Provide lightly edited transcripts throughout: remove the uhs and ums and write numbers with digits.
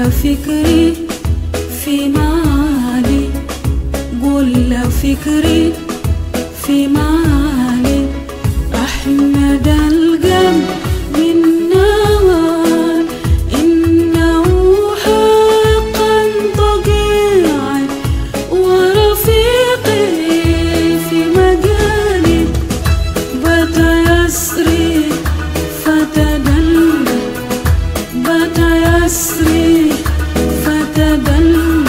فكري في معالي، كل فكري في معالي. أحمد القلب من نوال إنه حقا طبيعي، ورفيقي في مجالي بات يسري فتدلى، بات يسري فتدلى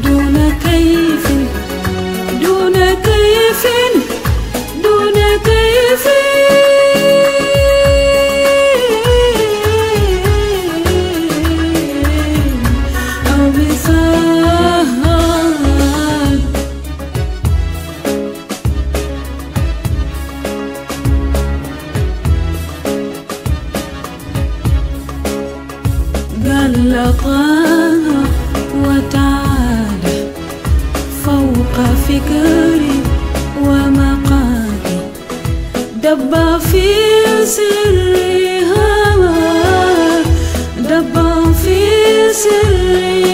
دون كيف، دون كيف، دون كيف. أو مثال قال لطاها وتعالى فوق فكري ومقالي، دب في سري هوى، دب في سري